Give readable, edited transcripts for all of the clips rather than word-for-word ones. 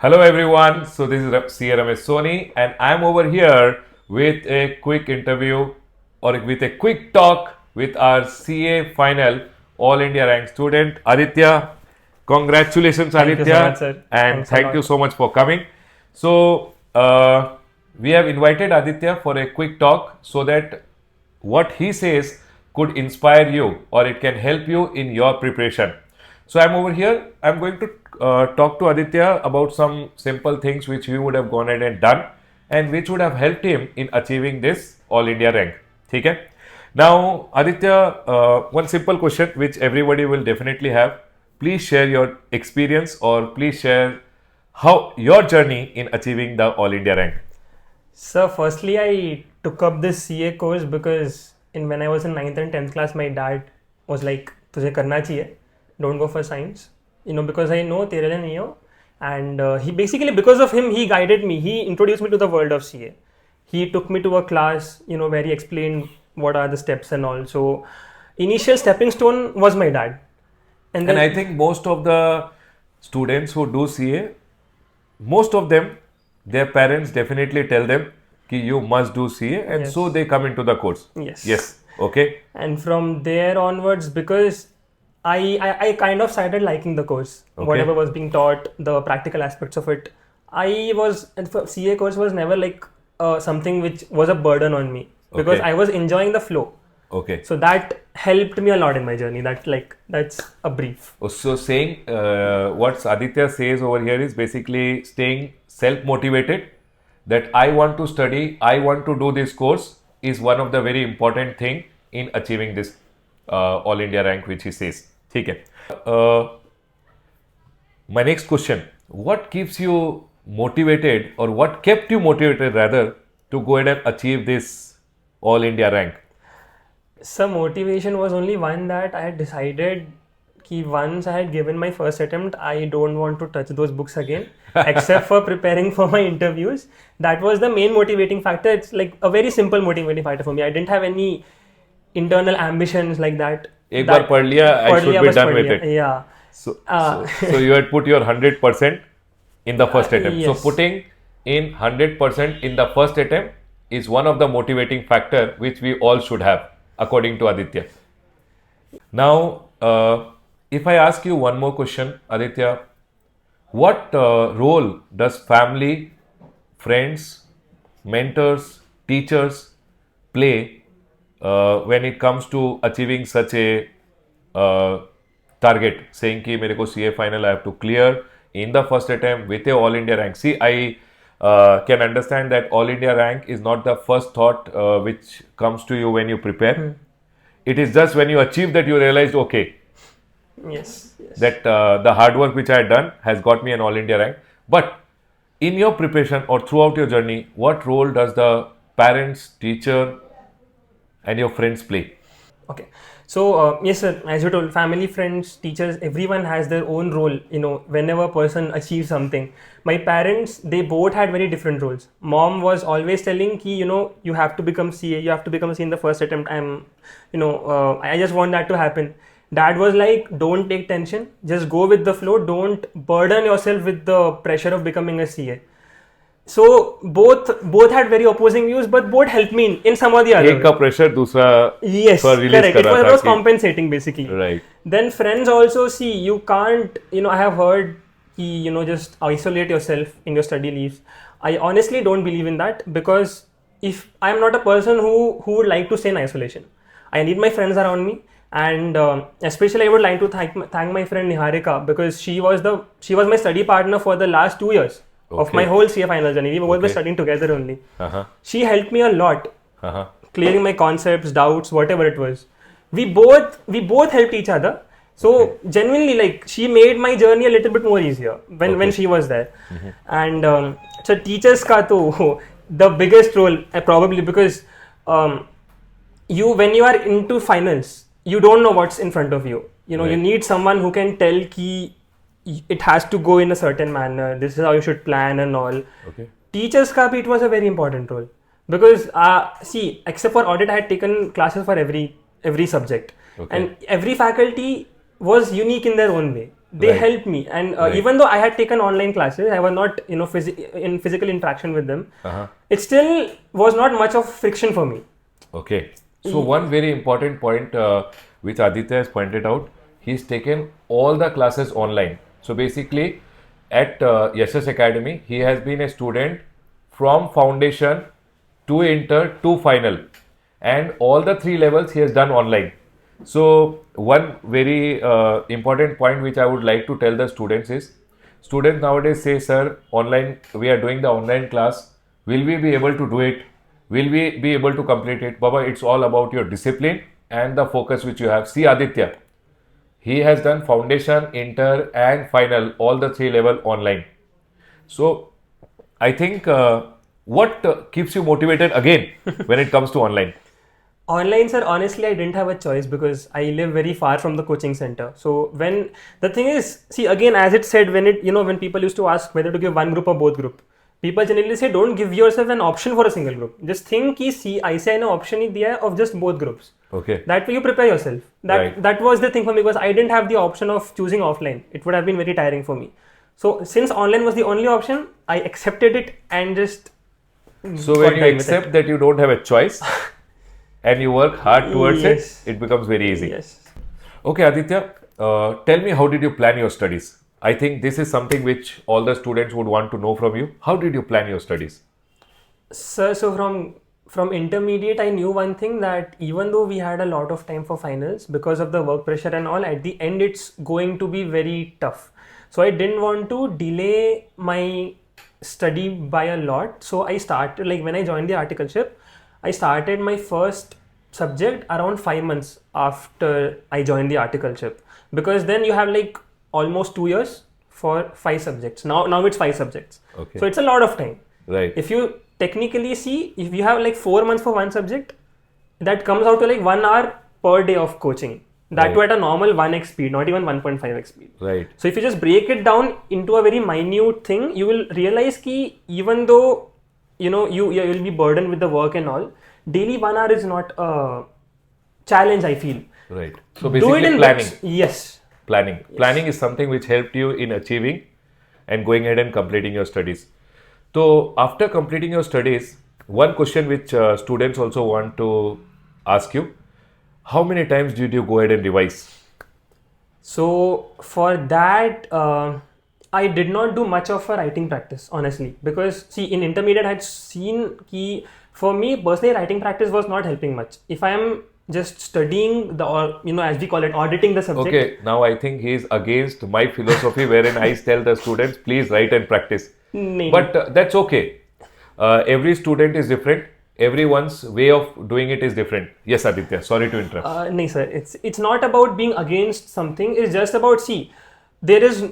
Hello everyone, so this is CA Ramesh Soni and I'm over here with a quick interview or with a quick talk with our CA final All India rank student Aditya. Congratulations Thank you so Aditya much, sir. and Thanks a thank you lot. so much for coming. So we have invited Aditya for a quick talk so that what he says could inspire you or it can help you in your preparation. So I'm over here. I'm going to talk to Aditya about some simple things which he would have gone ahead and done and which would have helped him in achieving this All India rank. Okay. Now, Aditya, one simple question which everybody will definitely have. Please share your experience or please share how your journey in achieving the All India rank. Sir, firstly, I took up this CA course because when I was in 9th and 10th class, my dad was like, तुझे करना चाहिए, don't go for science. Because I know तेरे लिए नहीं हो. And he basically, because of him, he guided me. He introduced me to the world of CA. He took me to a class, where he explained what are the steps and all. So, initial stepping stone was my dad. And then And I think most of the students who do CA, most of them, their parents definitely tell them कि you must do CA and Yes. so they come into the course. Yes. Yes. Okay. And from there onwards, because I kind of started liking the course, Okay. whatever was being taught, the practical aspects of it. CA course was never like something which was a burden on me because Okay. I was enjoying the flow. Okay. So that helped me a lot in my journey. That's a brief. So saying what Aditya says over here is basically staying self-motivated that I want to study, I want to do this course is one of the very important thing in achieving this All India rank which he says. ठीक है. My next question, what keeps you motivated or what kept you motivated rather to go ahead and achieve this All India rank? Some motivation was only one that I had decided कि once I had given my first attempt, I don't want to touch those books again, except for preparing for my interviews. That was the main motivating factor. It's like a very simple motivating factor for me. I didn't have any internal ambitions like that. एक बार पढ़ लिया, I should be बस done पढ़ with लिया. it. Yeah. So you had put your 100% in the first attempt. Yes. So putting in 100% in the first attempt is one of the motivating factor which we all should have, according to Aditya. Now, if I ask you one more question, Aditya, what role does family, friends, mentors, teachers play when it comes to achieving such a target? Saying कि मेरे को CA final I have to clear in the first attempt with a All India rank. See, I can understand that All India rank is not the first thought which comes to you when you prepare. It is just when you achieve that you realized, okay, Yes. that the hard work which I had done has got me an All India rank. But in your preparation or throughout your journey, what role does the parents, teacher, and your friends play? Okay. So, yes, sir, as you told, family, friends, teachers, everyone has their own role, whenever a person achieves something. My parents, they both had very different roles. Mom was always telling ki, you have to become CA, you have to become CA in the first attempt. I just want that to happen. Dad was like, don't take tension, just go with the flow, don't burden yourself with the pressure of becoming a CA. So both had very opposing views, but both helped me in some or the other. एक का pressure दूसरा Yes, पर release correct. कर It रहा था was कि- compensating basically. Right. Then friends also, see, you can't, I have heard, just isolate yourself in your study leaves. I honestly don't believe in that because if I'm not a person who would like to stay in isolation, I need my friends around me. And especially I would like to thank my friend Niharika because she was my study partner for the last 2 years of my Okay. whole CA final journey. We both were Okay. studying together only. Uh-huh. She helped me a lot, Uh-huh. clearing my concepts, doubts, whatever it was. We both helped each other. So genuinely, like, she made my journey a little bit more easier when she was there. And so teachers ka to the biggest role probably because when you are into finals, you don't know what's in front of you. You Right. need someone who can tell ki it has to go in a certain manner. This is how you should plan and all. Okay. Teachers ka bhi, it was a very important role because see, except for audit, I had taken classes for every subject. Okay. And every faculty was unique in their own way. they Right. helped me, and Right. even though I had taken online classes, I was not in physical interaction with them. Uh-huh. It still was not much of friction for me. Okay. So one very important point which Aditya has pointed out, he's taken all the classes online. So basically, at Yeshas Academy, he has been a student from foundation to inter to final, and all the three levels he has done online. So one very important point which I would like to tell the students is, students nowadays say, sir, online, we are doing the online class. Will we be able to do it? Will we be able to complete it? Baba, it's all about your discipline and the focus which you have. See Aditya, he has done foundation, inter and final, all the three level online. So I think what keeps you motivated again when it comes to online? Online, sir, honestly, I didn't have a choice because I live very far from the coaching center. So when the thing is, see, again, as it said, when people used to ask whether to give one group or both group, people generally say, don't give yourself an option for a single group. Just think ki see, I say an option is there of just both groups. Okay. That way you prepare yourself. That was the thing for me, because I didn't have the option of choosing offline. It would have been very tiring for me. So since online was the only option, I accepted it and just So got when you done with accept that you don't have a choice and you work hard towards Yes. it, it becomes very easy. Yes. Okay, Aditya, tell me, how did you plan your studies? I think this is something which all the students would want to know from you. How did you plan your studies? Sir, so from intermediate, I knew one thing, that even though we had a lot of time for finals because of the work pressure and all, at the end it's going to be very tough. So I didn't want to delay my study by a lot. So I started, like when I joined the articleship, I started my first subject around 5 months after I joined the articleship, because then you have like almost 2 years for 5 subjects. Now it's 5 subjects. Okay. So it's a lot of time. Right. If you technically see, if you have like 4 months for one subject, that comes out to like 1 hour per day of coaching. That Right. too at a normal 1x speed, not even 1.5x speed. Right. So if you just break it down into a very minute thing, you will realize ki even though you will be burdened with the work and all, daily 1 hour is not a challenge, I feel. Right. So Do it basically in planning. bits. Yes. Planning is something which helped you in achieving and going ahead and completing your studies. So after completing your studies, one question which students also want to ask you, how many times did you go ahead and revise? So for that, I did not do much of a writing practice, honestly, because see, in intermediate I had seen ki for me personally writing practice was not helping much. If I am just studying as we call it, auditing the subject. Okay, now I think he is against my philosophy wherein I tell the students, please write and practice. नहीं, But that's okay. Every student is different. Everyone's way of doing it is different. Yes, Aditya, sorry to interrupt. no, sir. It's not about being against something. It's just about, see, there is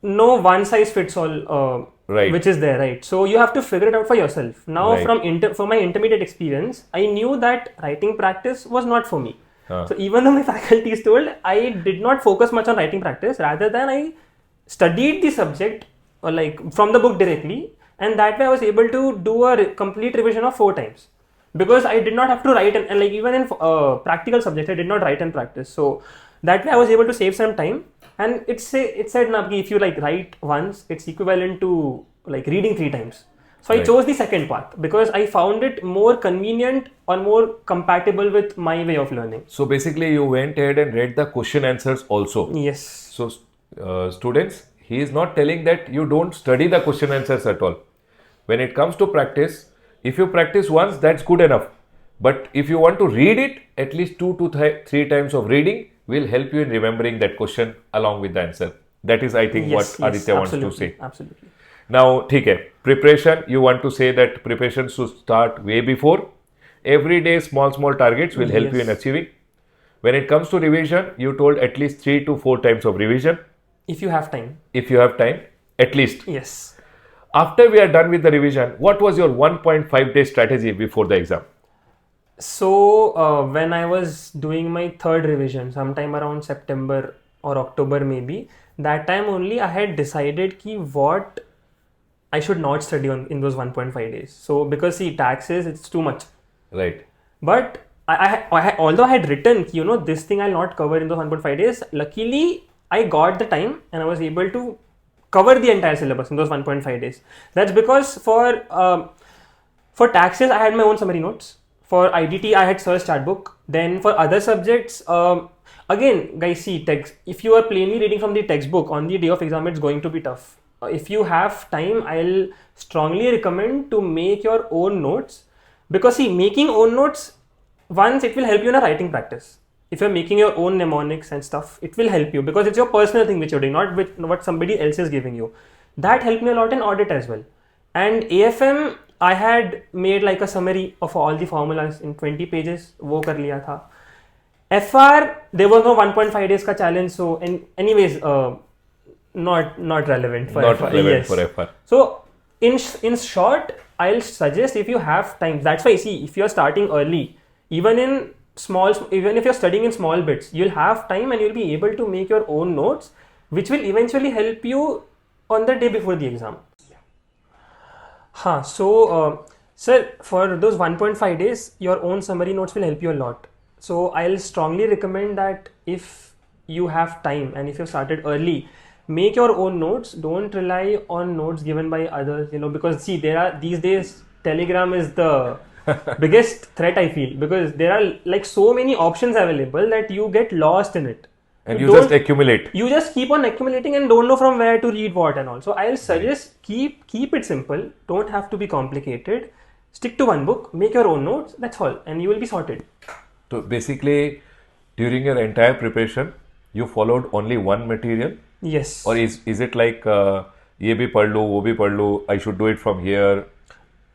no one size fits all, Right. which is there, right? So you have to figure it out for yourself. Now, Right. from my intermediate experience, I knew that writing practice was not for me. Huh. So even though my faculty told, I did not focus much on writing practice. Rather than I studied the subject or like from the book directly, and that way I was able to do a complete revision of 4 times, because I did not have to write, and like even in practical subjects I did not write and practice. So that way I was able to save some time, and it said na, if you like write once, it's equivalent to like reading 3 times. So I Right. chose the second path because I found it more convenient or more compatible with my way of learning. So basically, you went ahead and read the question answers also. Yes. So, students, he is not telling that you don't study the question answers at all. When it comes to practice, if you practice once, that's good enough. But if you want to read it, at least 2 to 3 times of reading will help you in remembering that question along with the answer. That is, I think, Yes, what Aditya wants to absolutely, say. Absolutely. Now, okay, preparation, you want to say that preparation should start way before. Every day, small targets will help you in Yes. achieving. When it comes to revision, you told at least 3 to 4 times of revision. If you have time. If you have time, at least. Yes. After we are done with the revision, what was your 1.5-day strategy before the exam? So when I was doing my third revision, sometime around September or October maybe, that time only I had decided ki what I should not study in those 1.5 days. So because see, taxes, it's too much. Right. But although I had written, this thing I'll not cover in those 1.5 days, luckily I got the time and I was able to cover the entire syllabus in those 1.5 days. That's because for taxes, I had my own summary notes. For IDT, I had searched chat book. Then for other subjects, again, guys, see text. If you are plainly reading from the textbook on the day of exam, it's going to be tough. If you have time, I'll strongly recommend to make your own notes, because see, making own notes, once it will help you in a writing practice. If you're making your own mnemonics and stuff, it will help you because it's your personal thing which you're doing, not with what somebody else is giving you. That helped me a lot in audit as well. And AFM, I had made like a summary of all the formulas in 20 pages. वो कर लिया था. FR, there was no 1.5 days का challenge, so anyways, not relevant for Not FR. relevant for FR. So in short, I'll suggest if you have time. That's why, see, if you're starting early, even if you're studying in small bits, you'll have time and you'll be able to make your own notes, which will eventually help you on the day before the exam. So sir, for those 1.5 days, your own summary notes will help you a lot. So I'll strongly recommend that if you have time and if you started early, make your own notes. Don't rely on notes given by others, because see, these days Telegram is the biggest threat, I feel, because there are like so many options available that you get lost in it. And you just accumulate. You just keep on accumulating and don't know from where to read what and all. So I'll suggest keep it simple. Don't have to be complicated. Stick to one book, make your own notes, that's all, and you will be sorted. So basically, during your entire preparation, you followed only one material? Yes. Or is it like ये भी पढ़ लो, वो भी पढ़ लो, I should do it from here?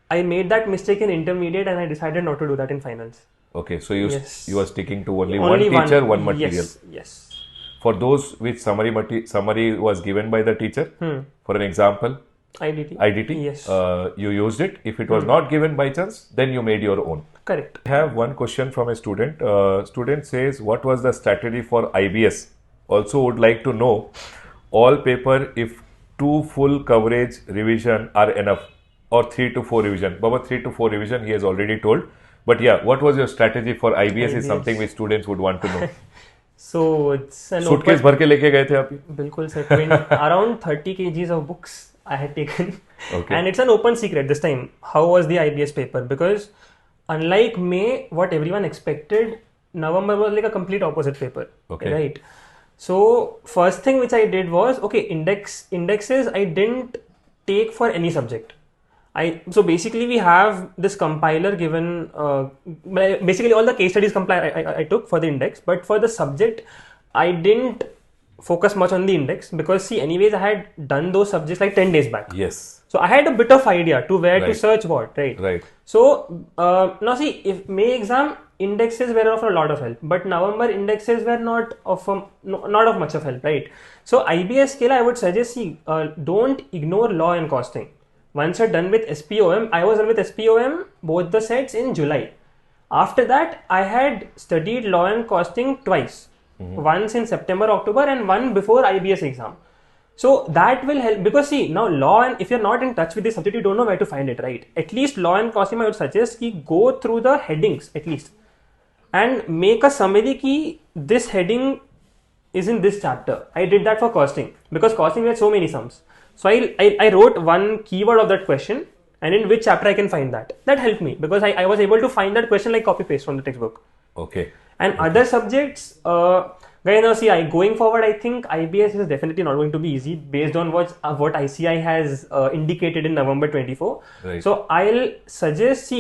I made that mistake in intermediate and I decided not to do that in finals. Okay, so you are sticking to only one teacher, one material. Yes. For those which summary was given by the teacher, for an example, IDT, yes. You used it. If it was not given by chance, then you made your own. Correct. I have one question from a student. Student says, what was the strategy for IBS? Also would like to know all paper if 2 full coverage revision are enough, or 3 to 4 revision. Baba, 3 to 4 revision he has already told. But yeah, what was your strategy for IBS is something which students would want to know. So it's an suitcase भर के लेके गए थे आप? बिल्कुल sir. Around 30 kgs of books I had taken. Okay. And it's an open secret this time. How was the IBS paper? Because unlike May, what everyone expected, November was like a complete opposite paper. Okay. Right. So first thing which I did was, okay, indexes I didn't take for any subject. So basically we have this compiler given, basically all the case studies compiler I took for the index, but for the subject I didn't focus much on the index because see, anyways I had done those subjects like 10 days back. Yes. So I had a bit of idea to where to search what, right? Right. So now see, if May exam indexes were of a lot of help, but November indexes were not of much of help, right? So IBS scale I would suggest, see, don't ignore law and costing. Once you're done with SPOM, I was done with SPOM, both the sets in July. After that, I had studied law and costing twice. Once in September, October, and one before IBS exam. So that will help because see, now law, and if you're not in touch with this subject, you don't know where to find it, right? At least law and costing, I would suggest ki go through the headings at least and make a summary ki this heading is in this chapter. I did that for costing because costing we had so many sums. So I wrote one keyword of that question and in which chapter I can find that. That helped me because I was able to find that question like copy paste from the textbook. Okay. And other subjects, going forward, I think IBS is definitely not going to be easy based on what ICI has indicated in November 24. Right. So I'll suggest,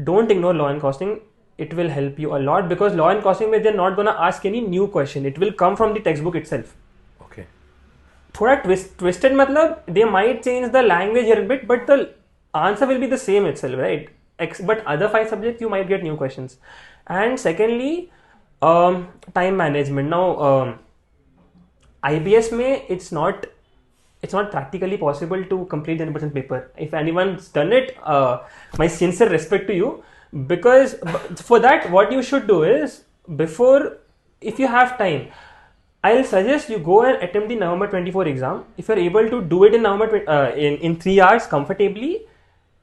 don't ignore law and costing. It will help you a lot because law and costing, they're not going to ask any new question. It will come from the textbook itself. Okay. Thoda twisted matlab, they might change the language here a bit, but the answer will be the same itself, right? But other 5 subjects, you might get new questions. And secondly, time management. Now, IBS mein, it's not practically possible to complete the 100% paper. If anyone's done it, my sincere respect to you, because for that, what you should do is, if you have time, I'll suggest you go and attempt the November 24 exam. If you're able to do it in November in 3 hours comfortably,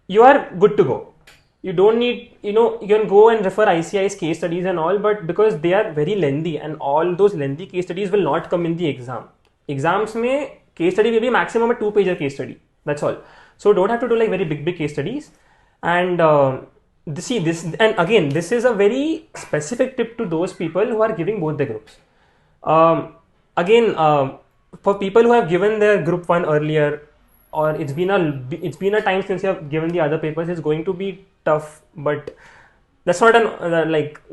you are good to go. You don't need, you can go and refer ICI's case studies and all, but because they are very lengthy and all those lengthy case studies will not come in the exam. Exams mein case study will be maximum a 2-pager case study. That's all. So don't have to do like very big case studies. And see this, and again, this is a very specific tip to those people who are giving both the groups. Again, for people who have given their group 1 earlier, or it's been a time since you have given the other papers, it's going to be tough, but that's not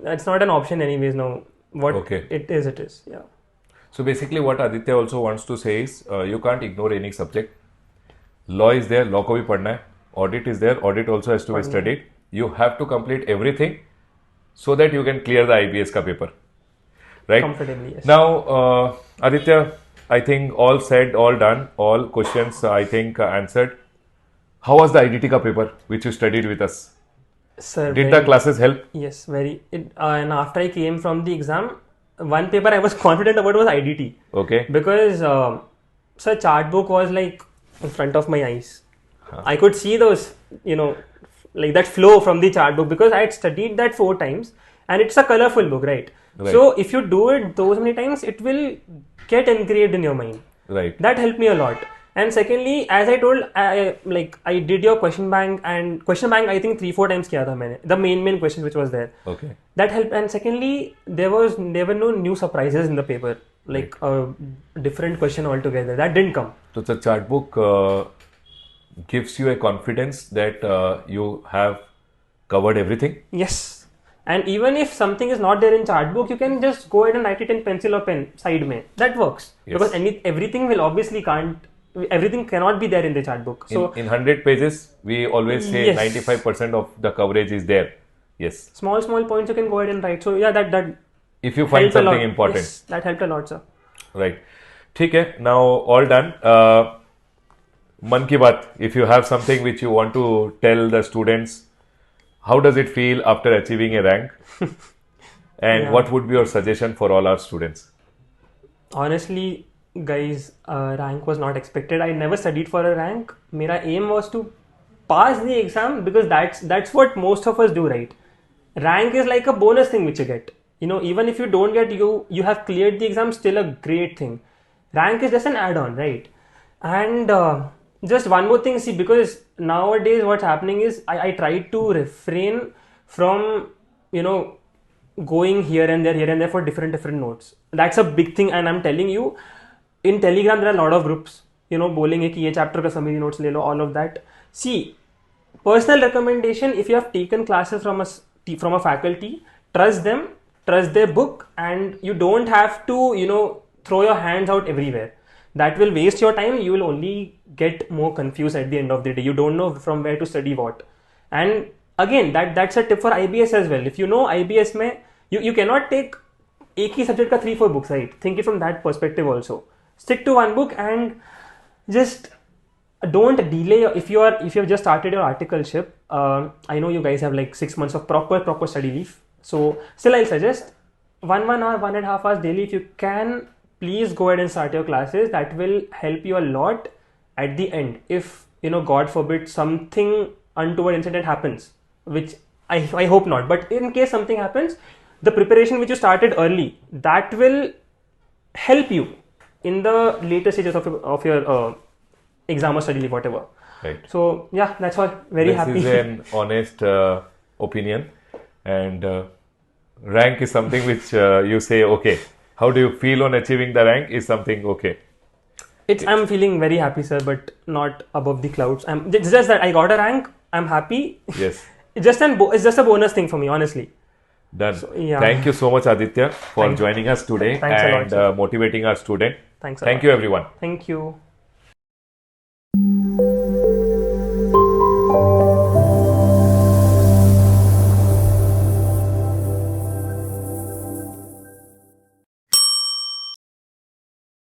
that's not an option anyways now. What Okay. it is, yeah. So basically what Aditya also wants to say is you can't ignore any subject. Law is there, law ko bhi padhna hai. Audit is there, audit also has to be studied. You have to complete everything so that you can clear the IBS ka paper. Right? Comfortably, yes. Now, Aditya, I think all said, all done, all questions I think answered. How was the IDT ka paper which you studied with us? Sir, Did the classes help? yes, very. And after I came from the exam, one paper I was confident about was IDT. Okay. Because sir, chart book was like in front of my eyes. I could see those, like that flow from the chart book, because I had studied that 4 times and it's a colorful book, right? So if you do it those many times, it will get engraved in your mind. Right. That helped me a lot. And secondly, as I told, I did your question bank, and question bank I think 3-4 times kiya tha maine. The main question which was there. Okay. That helped. And secondly, there were no new surprises in the paper, like a different question altogether. That didn't come. So the chart book gives you a confidence that you have covered everything. Yes. And even if something is not there in chart book, you can just go ahead and write it in pencil or pen side mein. That works. Yes. Because everything will obviously everything cannot be there in the chart book. So in 100 pages, we always say Yes. 95% of the coverage is there. Yes. small points you can go ahead and write. So yeah, that If you find helped a lot. something important. Yes, that helped a lot, sir. Right. ठीक है. Now all done. Man ki baat. If you have something which you want to tell the students, how does it feel after achieving a rank? And Yeah. what would be your suggestion for all our students? Honestly, guys, rank was not expected. I never studied for a rank. Mera aim was to pass the exam, because that's what most of us do, right? Rank is like a bonus thing which you get. Even if you don't get, you have cleared the exam, still a great thing. Rank is just an add-on, right? And just one more thing, see, because nowadays what's happening is I try to refrain from, going here and there for different notes. That's a big thing, and I'm telling you, in Telegram there are a lot of groups, bolenge ki ye chapter ka summary notes le lo, all of that. See, personal recommendation, if you have taken classes from a faculty, trust them, trust their book, and you don't have to, throw your hands out everywhere. That will waste your time. You will only get more confused at the end of the day. You don't know from where to study what. And again, that's a tip for IBS as well. If you know IBS mein, you cannot take एक ही subject का 3-4 books, right? Think it from that perspective also. Stick to one book and just don't delay. If you have just started your articleship, I know you guys have like 6 months of proper study leave. So still I'll suggest 1 hour, 1.5 hours daily. If you can, please go ahead and start your classes. That will help you a lot at the end. If, God forbid, something untoward incident happens, which I hope not, but in case something happens, the preparation which you started early, that will help you in the later stages of your exam or study leave, whatever. Right. So yeah, that's all. Very happy. This is an honest opinion, and rank is something which you say, okay. How do you feel on achieving the rank is something okay. I'm feeling very happy, sir, but not above the clouds. It's just that I got a rank. I'm happy. Yes. It's just a bonus thing for me, honestly. Done. So, yeah. Thank you so much, Aditya, for joining us today Thanks a lot, and sir. motivating our student. Thanks a Thank lot. you, everyone. Thank you.